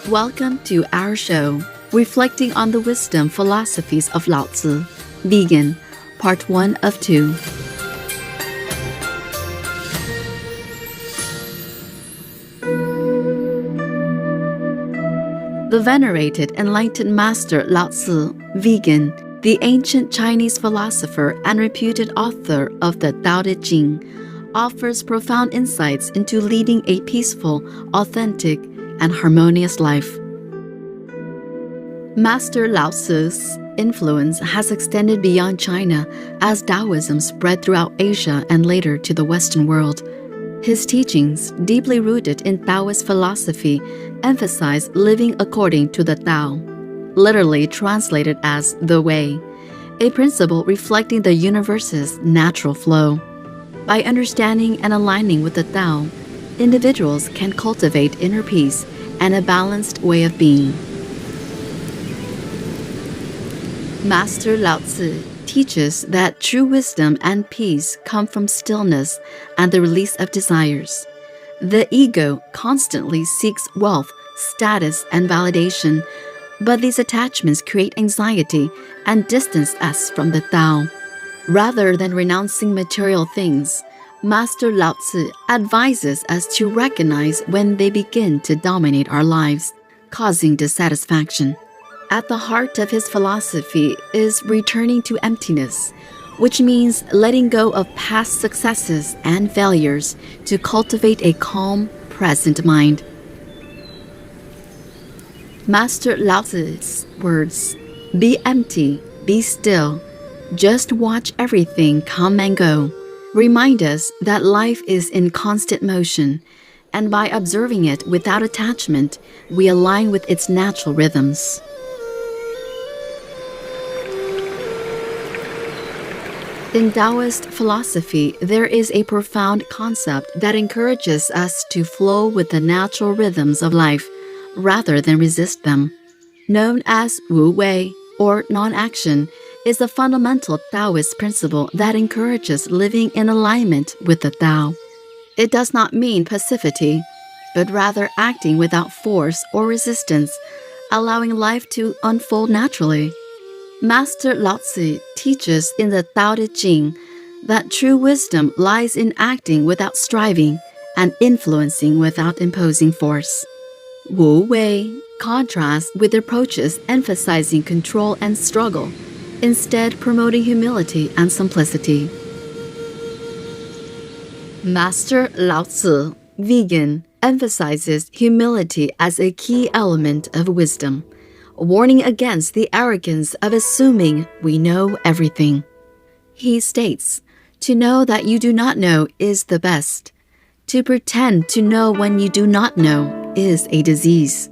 Welcome to our show, reflecting on the wisdom philosophies of Lao Tzu, Vegan, Part 1 of 2. The venerated enlightened master Lao Tzu, Vegan, the ancient Chinese philosopher and reputed author of the Tao Te Ching, offers profound insights into leading a peaceful, authentic, and harmonious life. Master Lao Tzu's influence has extended beyond China as Taoism spread throughout Asia and later to the Western world. His teachings, deeply rooted in Taoist philosophy, emphasize living according to the Tao, literally translated as the way, a principle reflecting the universe's natural flow. By understanding and aligning with the Tao, individuals can cultivate inner peace and a balanced way of being. Master Lao Tzu teaches that true wisdom and peace come from stillness and the release of desires. The ego constantly seeks wealth, status, and validation, but these attachments create anxiety and distance us from the Tao. Rather than renouncing material things, Master Lao Tzu advises us to recognize when they begin to dominate our lives, causing dissatisfaction. At the heart of his philosophy is returning to emptiness, which means letting go of past successes and failures to cultivate a calm, present mind. Master Lao Tzu's words, "Be empty, be still, just watch everything come and go," remind us that life is in constant motion, and by observing it without attachment, we align with its natural rhythms. In Taoist philosophy, there is a profound concept that encourages us to flow with the natural rhythms of life rather than resist them. Known as Wu Wei, or non-action, is a fundamental Taoist principle that encourages living in alignment with the Tao. It does not mean passivity, but rather acting without force or resistance, allowing life to unfold naturally. Master Lao Tzu teaches in the Tao Te Ching that true wisdom lies in acting without striving and influencing without imposing force. Wu Wei contrasts with approaches emphasizing control and struggle, instead promoting humility and simplicity. Master Lao Tzu, Vegan, emphasizes humility as a key element of wisdom, warning against the arrogance of assuming we know everything. He states, "To know that you do not know is the best. To pretend to know when you do not know is a disease."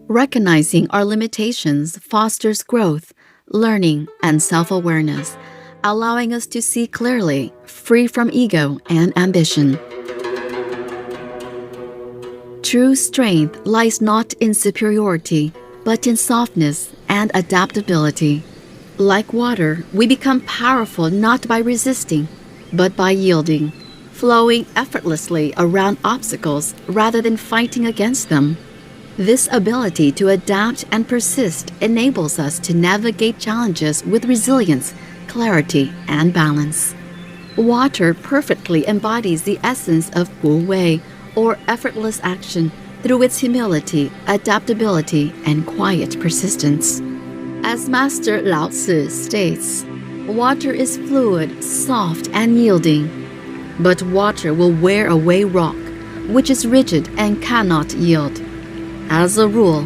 Recognizing our limitations fosters growth, learning, and self-awareness, allowing us to see clearly, free from ego and ambition. True strength lies not in superiority, but in softness and adaptability. Like water, we become powerful not by resisting, but by yielding, flowing effortlessly around obstacles rather than fighting against them. This ability to adapt and persist enables us to navigate challenges with resilience, clarity, and balance. Water perfectly embodies the essence of Wu Wei, or effortless action, through its humility, adaptability, and quiet persistence. As Master Lao Tzu states, water is fluid, soft, and yielding, but water will wear away rock, which is rigid and cannot yield. As a rule,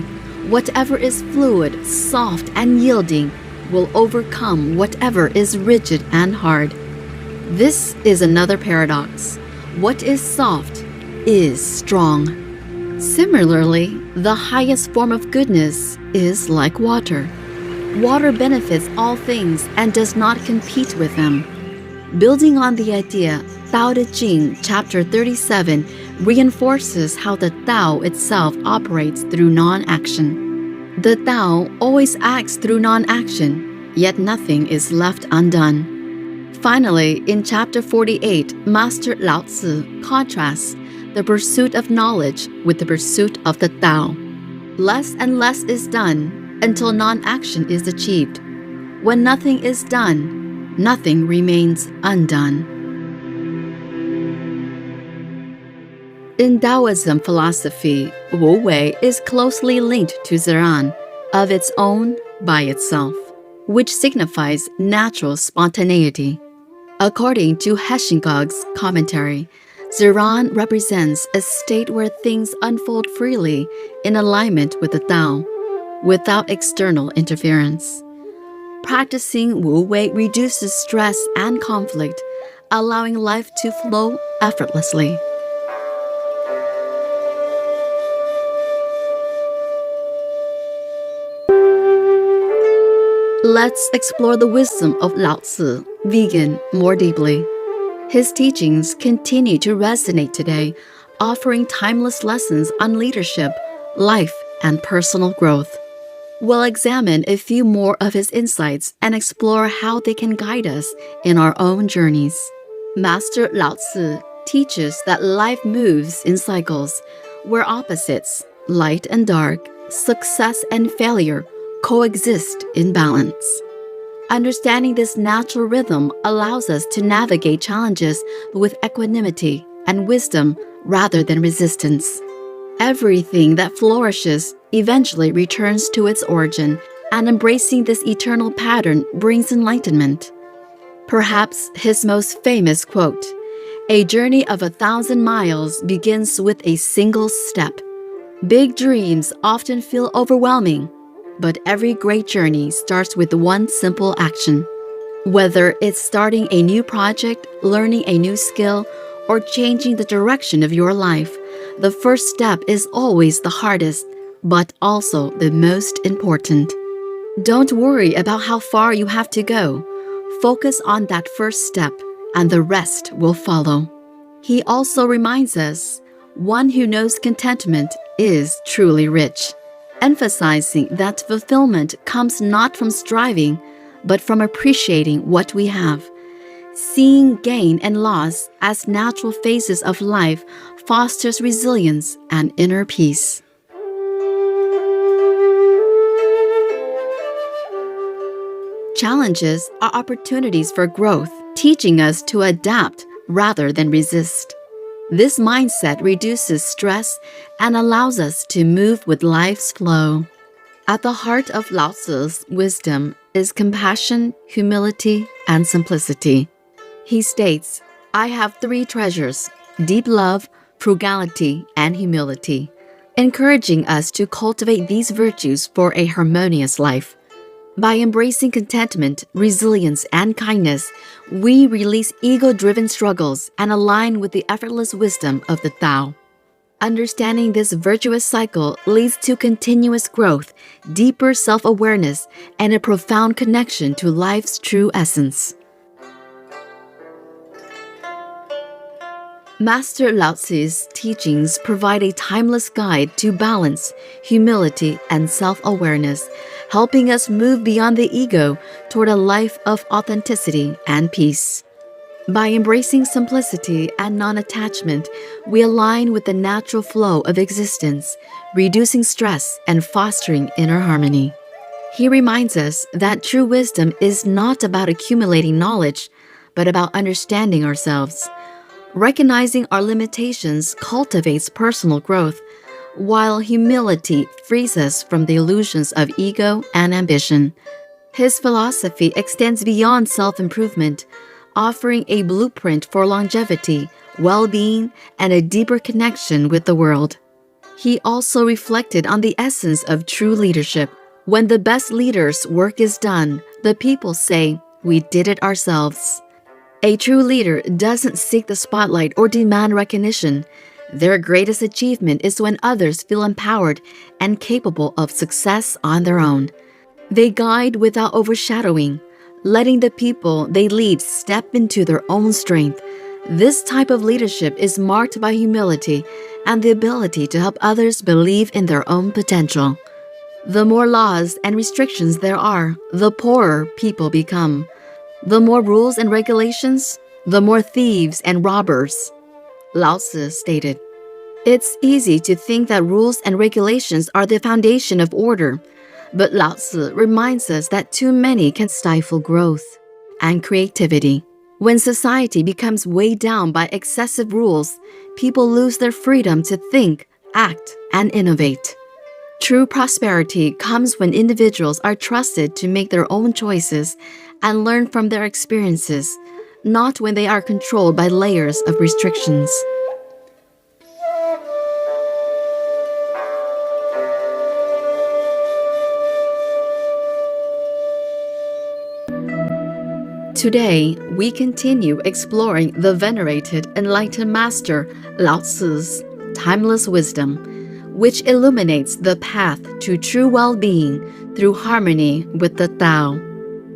whatever is fluid, soft, and yielding will overcome whatever is rigid and hard. This is another paradox. What is soft is strong. Similarly, the highest form of goodness is like water. Water benefits all things and does not compete with them. Building on the idea, Tao Te Ching, chapter 37, reinforces how the Tao itself operates through non-action. The Tao always acts through non-action, yet nothing is left undone. Finally, in chapter 48, Master Lao Tzu contrasts the pursuit of knowledge with the pursuit of the Tao. Less and less is done until non-action is achieved. When nothing is done, nothing remains undone. In Taoism philosophy, Wu Wei is closely linked to Ziran, of its own, by itself, which signifies natural spontaneity. According to Heschingog's commentary, Ziran represents a state where things unfold freely in alignment with the Tao, without external interference. Practicing Wu Wei reduces stress and conflict, allowing life to flow effortlessly. Let's explore the wisdom of Lao Tzu, vegan, more deeply. His teachings continue to resonate today, offering timeless lessons on leadership, life, and personal growth. We'll examine a few more of his insights and explore how they can guide us in our own journeys. Master Lao Tzu teaches that life moves in cycles, where opposites, light and dark, success and failure, coexist in balance. Understanding this natural rhythm allows us to navigate challenges with equanimity and wisdom rather than resistance. Everything that flourishes eventually returns to its origin, and embracing this eternal pattern brings enlightenment. Perhaps his most famous quote, "A journey of 1,000 miles begins with a single step." Big dreams often feel overwhelming, but every great journey starts with one simple action. Whether it's starting a new project, learning a new skill, or changing the direction of your life, the first step is always the hardest, but also the most important. Don't worry about how far you have to go. Focus on that first step, and the rest will follow. He also reminds us, one who knows contentment is truly rich, emphasizing that fulfillment comes not from striving, but from appreciating what we have. Seeing gain and loss as natural phases of life fosters resilience and inner peace. Challenges are opportunities for growth, teaching us to adapt rather than resist. This mindset reduces stress and allows us to move with life's flow. At the heart of Lao Tzu's wisdom is compassion, humility, and simplicity. He states, "I have 3 treasures: deep love, frugality, and humility," encouraging us to cultivate these virtues for a harmonious life. By embracing contentment, resilience, and kindness, we release ego-driven struggles and align with the effortless wisdom of the Tao. Understanding this virtuous cycle leads to continuous growth, deeper self-awareness, and a profound connection to life's true essence. Master Lao Tzu's teachings provide a timeless guide to balance, humility, and self-awareness, helping us move beyond the ego toward a life of authenticity and peace. By embracing simplicity and non-attachment, we align with the natural flow of existence, reducing stress and fostering inner harmony. He reminds us that true wisdom is not about accumulating knowledge, but about understanding ourselves. Recognizing our limitations cultivates personal growth, while humility frees us from the illusions of ego and ambition. His philosophy extends beyond self-improvement, offering a blueprint for longevity, well-being, and a deeper connection with the world. He also reflected on the essence of true leadership. When the best leader's work is done, the people say, "We did it ourselves." A true leader doesn't seek the spotlight or demand recognition. Their greatest achievement is when others feel empowered and capable of success on their own. They guide without overshadowing, letting the people they lead step into their own strength. This type of leadership is marked by humility and the ability to help others believe in their own potential. The more laws and restrictions there are, the poorer people become. The more rules and regulations, the more thieves and robbers. Lao Tzu stated, It's easy to think that rules and regulations are the foundation of order, but Lao Tzu reminds us that too many can stifle growth and creativity. When society becomes weighed down by excessive rules, people lose their freedom to think, act, and innovate. True prosperity comes when individuals are trusted to make their own choices and learn from their experiences, not when they are controlled by layers of restrictions. Today, we continue exploring the venerated enlightened master Lao Tzu's timeless wisdom, which illuminates the path to true well-being through harmony with the Tao.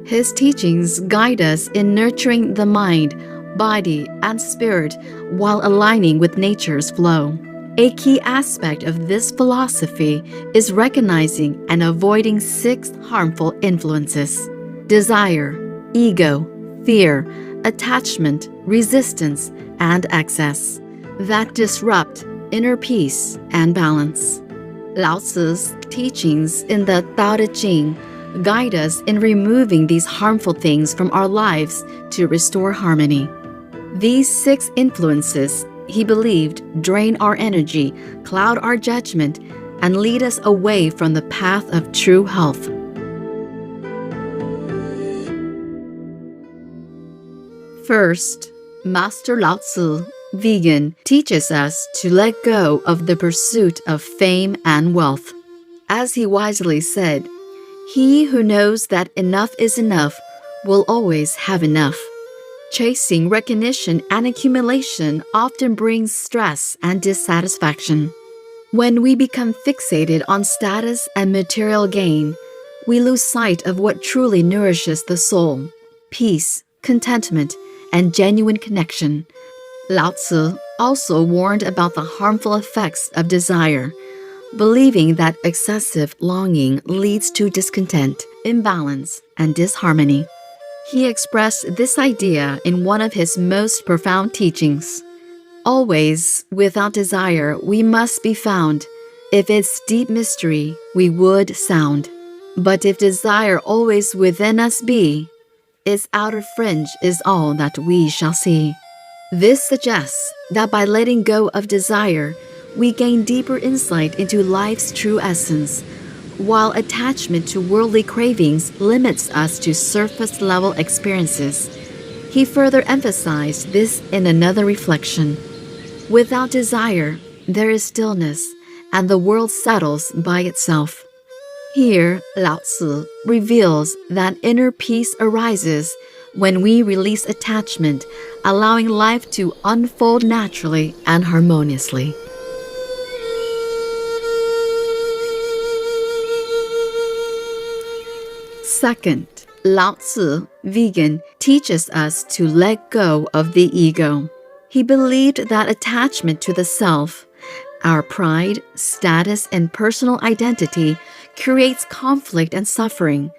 His teachings guide us in nurturing the mind, body, and spirit while aligning with nature's flow. A key aspect of this philosophy is recognizing and avoiding 6 harmful influences: desire, ego, fear, attachment, resistance, and excess that disrupt inner peace and balance. Lao Tzu's teachings in the Tao Te Ching guide us in removing these harmful things from our lives to restore harmony. These 6 influences, he believed, drain our energy, cloud our judgment, and lead us away from the path of true health. First, Master Lao Tzu, vegan, teaches us to let go of the pursuit of fame and wealth. As he wisely said, "He who knows that enough is enough will always have enough." Chasing recognition and accumulation often brings stress and dissatisfaction. When we become fixated on status and material gain, we lose sight of what truly nourishes the soul: peace, contentment, and genuine connection. Lao Tzu also warned about the harmful effects of desire, believing that excessive longing leads to discontent, imbalance, and disharmony. He expressed this idea in one of his most profound teachings. Always, without desire, we must be found. If its deep mystery, we would sound. But if desire always within us be, its outer fringe is all that we shall see. This suggests that by letting go of desire, we gain deeper insight into life's true essence, while attachment to worldly cravings limits us to surface-level experiences. He further emphasized this in another reflection. Without desire, there is stillness, and the world settles by itself. Here, Lao Tzu reveals that inner peace arises when we release attachment, allowing life to unfold naturally and harmoniously. Second, Lao Tzu, vegan, teaches us to let go of the ego. He believed that attachment to the self, our pride, status, and personal identity, creates conflict and suffering.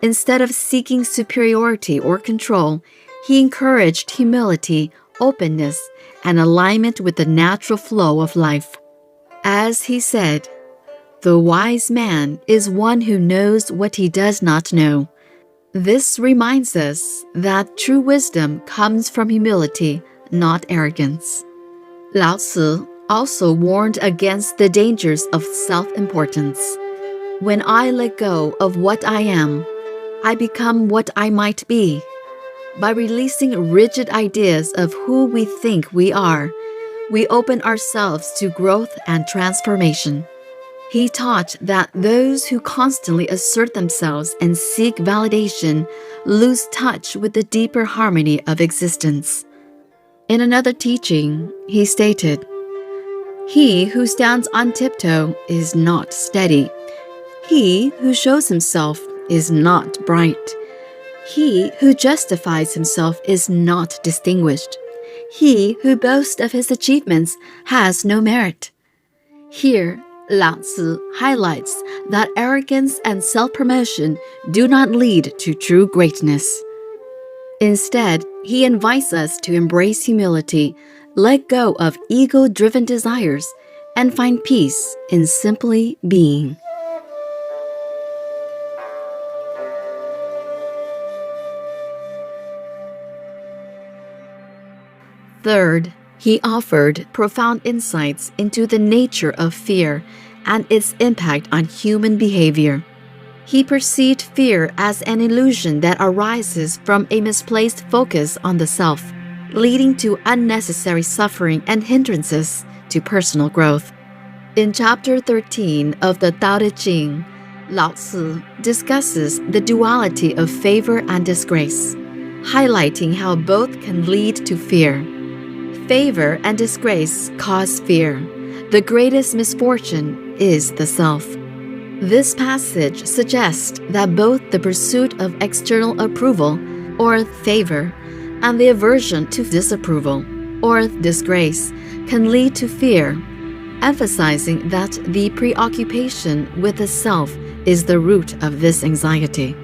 Instead of seeking superiority or control, he encouraged humility, openness, and alignment with the natural flow of life. As he said, "The wise man is one who knows what he does not know." This reminds us that true wisdom comes from humility, not arrogance. Lao Tzu also warned against the dangers of self-importance. When I let go of what I am, I become what I might be. By releasing rigid ideas of who we think we are, we open ourselves to growth and transformation. He taught that those who constantly assert themselves and seek validation lose touch with the deeper harmony of existence. In another teaching, he stated, "He who stands on tiptoe is not steady. He who shows himself is not bright. He who justifies himself is not distinguished. He who boasts of his achievements has no merit." Here, Lao Tzu highlights that arrogance and self-promotion do not lead to true greatness. Instead, he invites us to embrace humility, let go of ego-driven desires, and find peace in simply being. Third, he offered profound insights into the nature of fear and its impact on human behavior. He perceived fear as an illusion that arises from a misplaced focus on the self, leading to unnecessary suffering and hindrances to personal growth. In Chapter 13 of the Tao Te Ching, Lao Tzu discusses the duality of favor and disgrace, highlighting how both can lead to fear. Favor and disgrace cause fear. The greatest misfortune is the self. This passage suggests that both the pursuit of external approval, or favor, and the aversion to disapproval, or disgrace, can lead to fear, emphasizing that the preoccupation with the self is the root of this anxiety.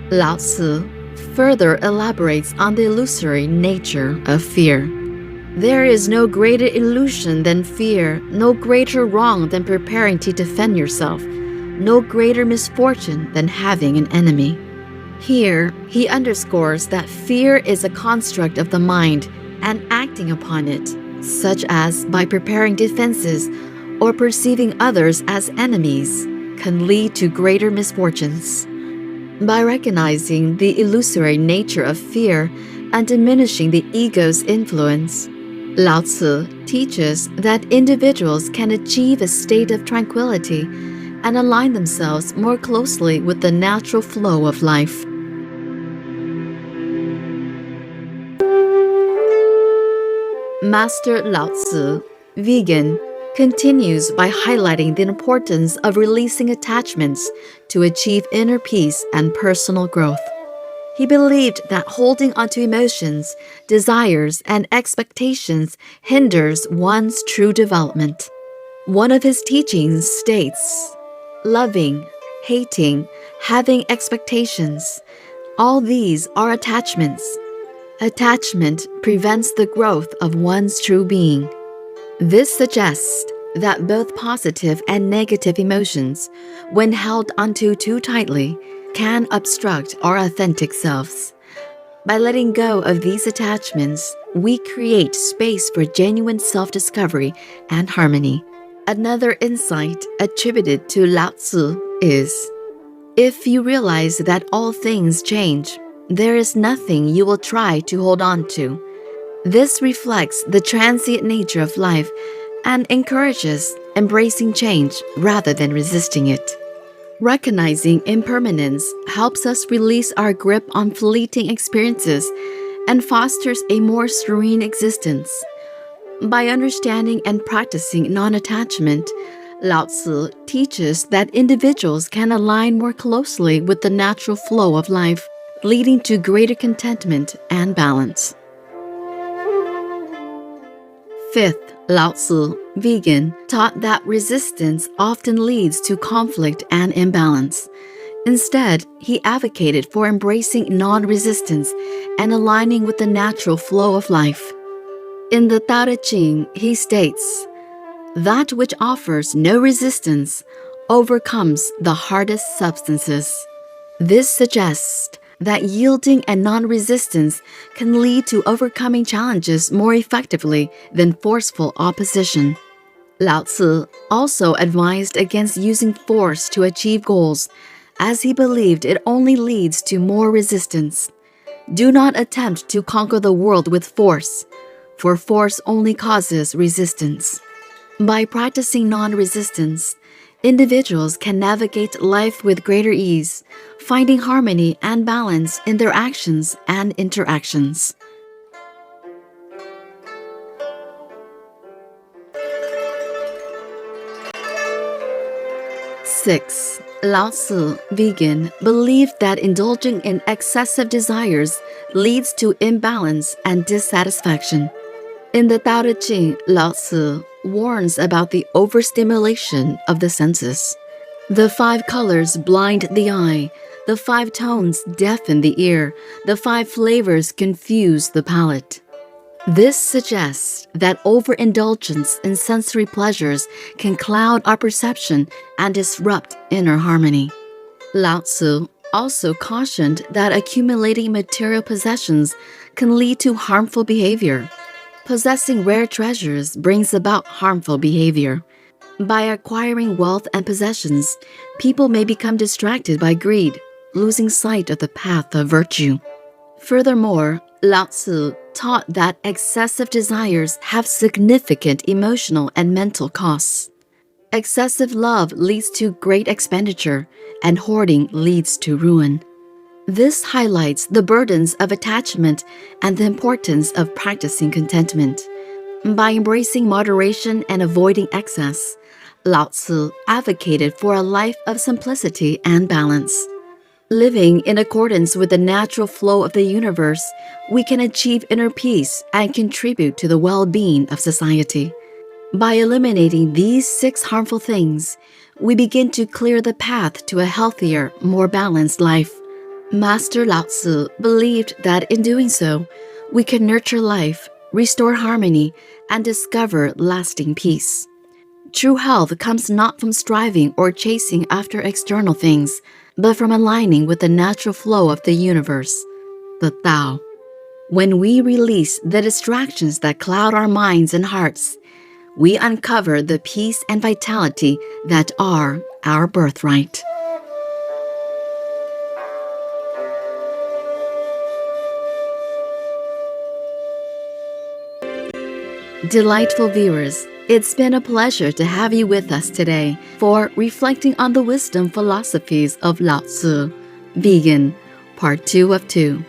Lao Tzu further elaborates on the illusory nature of fear. There is no greater illusion than fear, no greater wrong than preparing to defend yourself, no greater misfortune than having an enemy. Here, he underscores that fear is a construct of the mind, and acting upon it, such as by preparing defenses or perceiving others as enemies, can lead to greater misfortunes. By recognizing the illusory nature of fear and diminishing the ego's influence, Lao Tzu teaches that individuals can achieve a state of tranquility and align themselves more closely with the natural flow of life. Master Lao Tzu, vegan, continues by highlighting the importance of releasing attachments to achieve inner peace and personal growth. He believed that holding onto emotions, desires, and expectations hinders one's true development. One of his teachings states, loving, hating, having expectations, all these are attachments. Attachment prevents the growth of one's true being. This suggests that both positive and negative emotions, when held onto too tightly, can obstruct our authentic selves. By letting go of these attachments, we create space for genuine self-discovery and harmony. Another insight attributed to Lao Tzu is, if you realize that all things change, there is nothing you will try to hold on to. This reflects the transient nature of life and encourages embracing change rather than resisting it. Recognizing impermanence helps us release our grip on fleeting experiences and fosters a more serene existence. By understanding and practicing non-attachment, Lao Tzu teaches that individuals can align more closely with the natural flow of life, leading to greater contentment and balance. Fifth, Lao Tzu, vegan, taught that resistance often leads to conflict and imbalance. Instead, he advocated for embracing non-resistance and aligning with the natural flow of life. In the Tao Te Ching, he states, "That which offers no resistance overcomes the hardest substances." This suggests that yielding and non-resistance can lead to overcoming challenges more effectively than forceful opposition. Lao Tzu also advised against using force to achieve goals, as he believed it only leads to more resistance. Do not attempt to conquer the world with force, for force only causes resistance. By practicing non-resistance, individuals can navigate life with greater ease, finding harmony and balance in their actions and interactions. 6. Lao Tzu, vegan, believed that indulging in excessive desires leads to imbalance and dissatisfaction. In the Tao Te Ching, Lao Tzu warns about the overstimulation of the senses. The 5 colors blind the eye, the 5 tones deafen the ear, the 5 flavors confuse the palate. This suggests that overindulgence in sensory pleasures can cloud our perception and disrupt inner harmony. Lao Tzu also cautioned that accumulating material possessions can lead to harmful behavior. Possessing rare treasures brings about harmful behavior. By acquiring wealth and possessions, people may become distracted by greed, losing sight of the path of virtue. Furthermore, Lao Tzu taught that excessive desires have significant emotional and mental costs. Excessive love leads to great expenditure, and hoarding leads to ruin. This highlights the burdens of attachment and the importance of practicing contentment. By embracing moderation and avoiding excess, Lao Tzu advocated for a life of simplicity and balance. Living in accordance with the natural flow of the universe, we can achieve inner peace and contribute to the well-being of society. By eliminating these 6 harmful things, we begin to clear the path to a healthier, more balanced life. Master Lao Tzu believed that in doing so, we can nurture life, restore harmony, and discover lasting peace. True health comes not from striving or chasing after external things, but from aligning with the natural flow of the universe, the Tao. When we release the distractions that cloud our minds and hearts, we uncover the peace and vitality that are our birthright. Delightful viewers, it's been a pleasure to have you with us today for Reflecting on the Wisdom Philosophies of Lao Tzu, Vegan, Part 2 of 2.